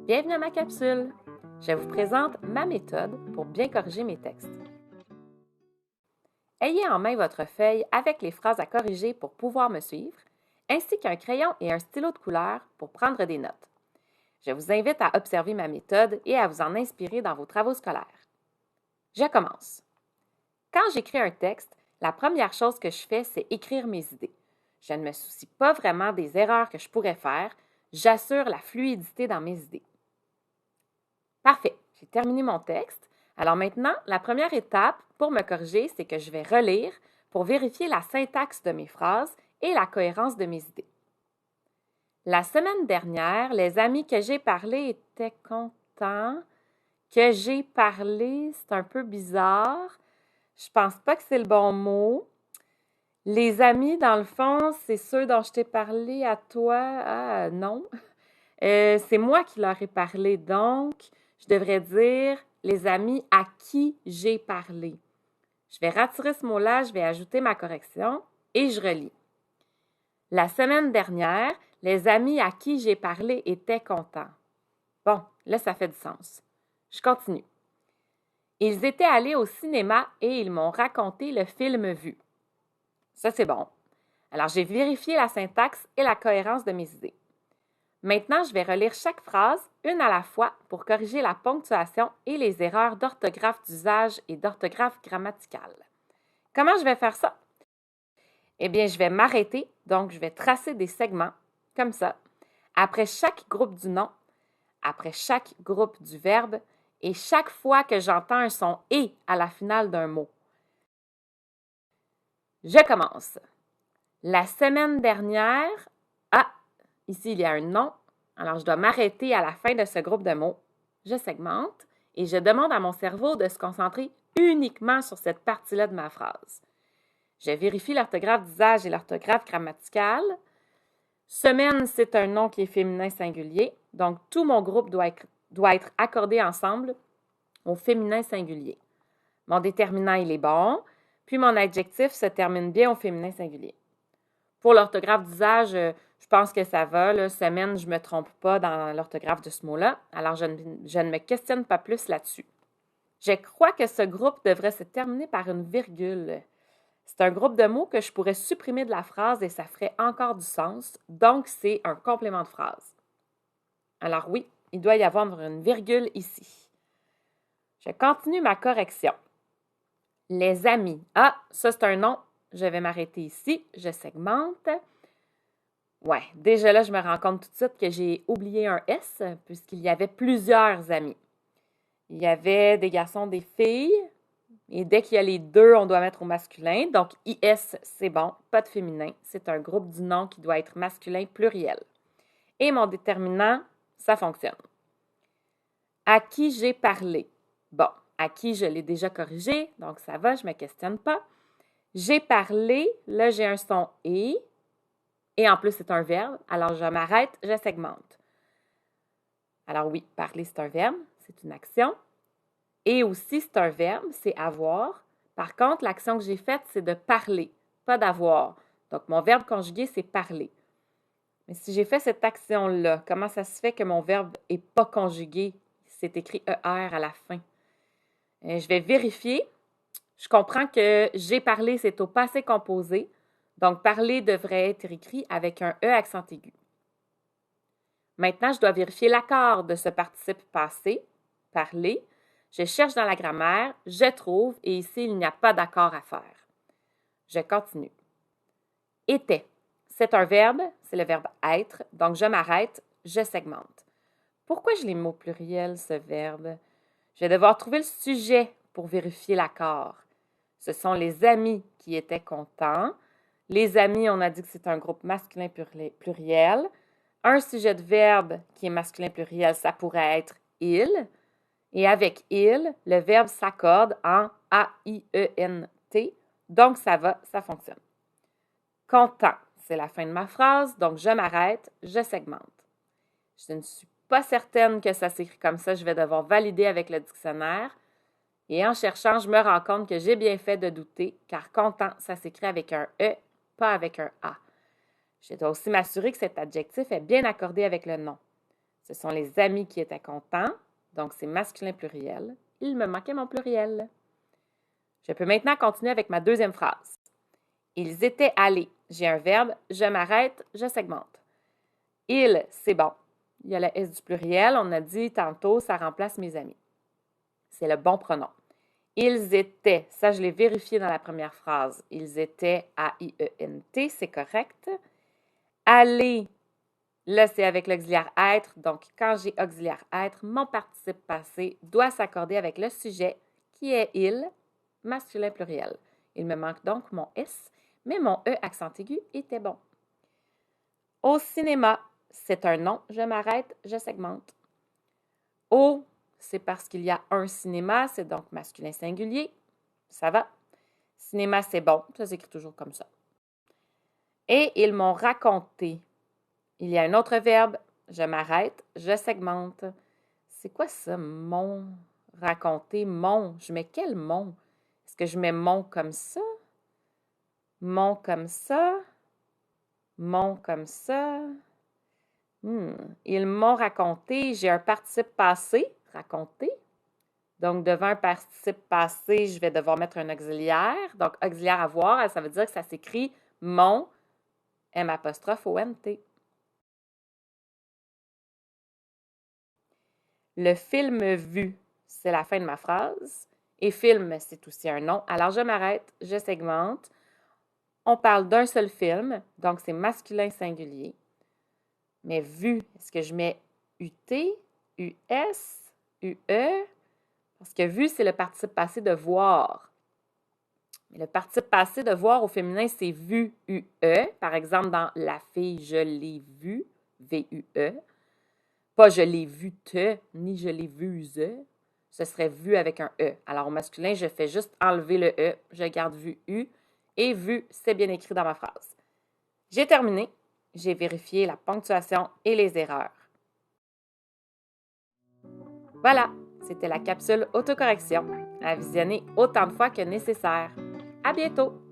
Bienvenue à ma capsule! Je vous présente ma méthode pour bien corriger mes textes. Ayez en main votre feuille avec les phrases à corriger pour pouvoir me suivre, ainsi qu'un crayon et un stylo de couleur pour prendre des notes. Je vous invite à observer ma méthode et à vous en inspirer dans vos travaux scolaires. Je commence. Quand j'écris un texte, la première chose que je fais, c'est écrire mes idées. Je ne me soucie pas vraiment des erreurs que je pourrais faire, j'assure la fluidité dans mes idées. Parfait, j'ai terminé mon texte. Alors maintenant, la première étape pour me corriger, c'est que je vais relire pour vérifier la syntaxe de mes phrases et la cohérence de mes idées. La semaine dernière, les amis que j'ai parlé étaient contents. Que j'ai parlé, c'est un peu bizarre. Je pense pas que c'est le bon mot. Les amis, dans le fond, c'est ceux dont je t'ai parlé à toi. Ah, non. C'est moi qui leur ai parlé, donc je devrais dire les amis à qui j'ai parlé. Je vais retirer ce mot-là, je vais ajouter ma correction et je relis. La semaine dernière, les amis à qui j'ai parlé étaient contents. Bon, là, ça fait du sens. Je continue. Ils étaient allés au cinéma et ils m'ont raconté le film vu. Ça, c'est bon. Alors, j'ai vérifié la syntaxe et la cohérence de mes idées. Maintenant, je vais relire chaque phrase, une à la fois, pour corriger la ponctuation et les erreurs d'orthographe d'usage et d'orthographe grammaticale. Comment je vais faire ça? Eh bien, je vais m'arrêter, donc je vais tracer des segments, comme ça, après chaque groupe du nom, après chaque groupe du verbe, et chaque fois que j'entends un son « et » à la finale d'un mot. Je commence. La semaine dernière, ici il y a un nom, alors je dois m'arrêter à la fin de ce groupe de mots. Je segmente et je demande à mon cerveau de se concentrer uniquement sur cette partie-là de ma phrase. Je vérifie l'orthographe d'usage et l'orthographe grammaticale. Semaine, c'est un nom qui est féminin singulier, donc tout mon groupe doit être accordé ensemble au féminin singulier. Mon déterminant, il est bon, puis mon adjectif se termine bien au féminin singulier. Pour l'orthographe d'usage, je pense que ça va. Là. Semaine, je ne me trompe pas dans l'orthographe de ce mot-là, alors je ne me questionne pas plus là-dessus. Je crois que ce groupe devrait se terminer par une virgule. C'est un groupe de mots que je pourrais supprimer de la phrase et ça ferait encore du sens, donc c'est un complément de phrase. Alors oui, il doit y avoir une virgule ici. Je continue ma correction. Les amis. Ça c'est un nom. Je vais m'arrêter ici. Je segmente. Ouais, déjà là, je me rends compte tout de suite que j'ai oublié un S puisqu'il y avait plusieurs amis. Il y avait des garçons, des filles. Et dès qu'il y a les deux, on doit mettre au masculin. Donc, IS, c'est bon, pas de féminin. C'est un groupe du nom qui doit être masculin pluriel. Et mon déterminant, ça fonctionne. À qui j'ai parlé? Bon, à qui je l'ai déjà corrigé, donc ça va, je ne me questionne pas. J'ai parlé, là j'ai un son et en plus c'est un verbe, alors je m'arrête, je segmente. Alors oui, parler c'est un verbe, c'est une action. Et aussi c'est un verbe, c'est avoir. Par contre, l'action que j'ai faite, c'est de parler, pas d'avoir. Donc mon verbe conjugué, c'est parler. Mais si j'ai fait cette action-là, comment ça se fait que mon verbe n'est pas conjugué? C'est écrit ER à la fin. Je vais vérifier. Je comprends que j'ai parlé, c'est au passé composé. Donc, parler devrait être écrit avec un E accent aigu. Maintenant, je dois vérifier l'accord de ce participe passé, parler. Je cherche dans la grammaire, je trouve, et ici, il n'y a pas d'accord à faire. Je continue. Était. C'est un verbe, c'est le verbe être, donc je m'arrête, je segmente. Pourquoi je l'ai mis au pluriel, ce verbe? Je vais devoir trouver le sujet pour vérifier l'accord. Ce sont les amis qui étaient contents. Les amis, on a dit que c'est un groupe masculin pluriel. Un sujet de verbe qui est masculin pluriel, ça pourrait être il. Et avec il, le verbe s'accorde en A-I-E-N-T. Donc, ça va, ça fonctionne. Content, c'est la fin de ma phrase, donc je m'arrête, je segmente. Je ne suis pas certaine que ça s'écrit comme ça, je vais devoir valider avec le dictionnaire. Et en cherchant, je me rends compte que j'ai bien fait de douter, car content, ça s'écrit avec un E, pas avec un A. Je dois aussi m'assurer que cet adjectif est bien accordé avec le nom. Ce sont les amis qui étaient contents, donc c'est masculin pluriel. Il me manquait mon pluriel. Je peux maintenant continuer avec ma deuxième phrase. Ils étaient allés. J'ai un verbe, je m'arrête, je segmente. Ils, c'est bon. Il y a le S du pluriel, on a dit tantôt, ça remplace mes amis. C'est le bon pronom. Ils étaient, ça je l'ai vérifié dans la première phrase. Ils étaient A-I-E-N-T, c'est correct. Aller, là c'est avec l'auxiliaire être, donc quand j'ai auxiliaire être, mon participe passé doit s'accorder avec le sujet qui est il, masculin pluriel. Il me manque donc mon S, mais mon E accent aigu était bon. Au cinéma, c'est un nom, je m'arrête, je segmente. Au, c'est parce qu'il y a un cinéma, c'est donc masculin singulier. Ça va. Cinéma, c'est bon, ça s'écrit toujours comme ça. Et ils m'ont raconté. Il y a un autre verbe, je m'arrête, je segmente. C'est quoi ça, mon, raconter, mon? Je mets quel mon? Est-ce que je mets mon comme ça? Mon comme ça? Mon comme ça? Ils m'ont raconté, j'ai un participe passé, raconter. Donc, devant un participe passé, je vais devoir mettre un auxiliaire. Donc, auxiliaire avoir, ça veut dire que ça s'écrit mon, M'-O-N-T. Le film vu, c'est la fin de ma phrase. Et film, c'est aussi un nom. Alors, je m'arrête, je segmente. On parle d'un seul film, donc c'est masculin singulier. Mais vu, est-ce que je mets UT, US, UE? Parce que vu, c'est le participe passé de voir. Mais le participe passé de voir au féminin, c'est vu, UE. Par exemple, dans la fille, je l'ai vue, V-U-E. Pas je l'ai vu te, ni je l'ai vu ze. Ce serait vu avec un E. Alors au masculin, je fais juste enlever le E. Je garde vu U. Et vu, c'est bien écrit dans ma phrase. J'ai terminé. J'ai vérifié la ponctuation et les erreurs. Voilà, c'était la capsule autocorrection à visionner autant de fois que nécessaire. À bientôt!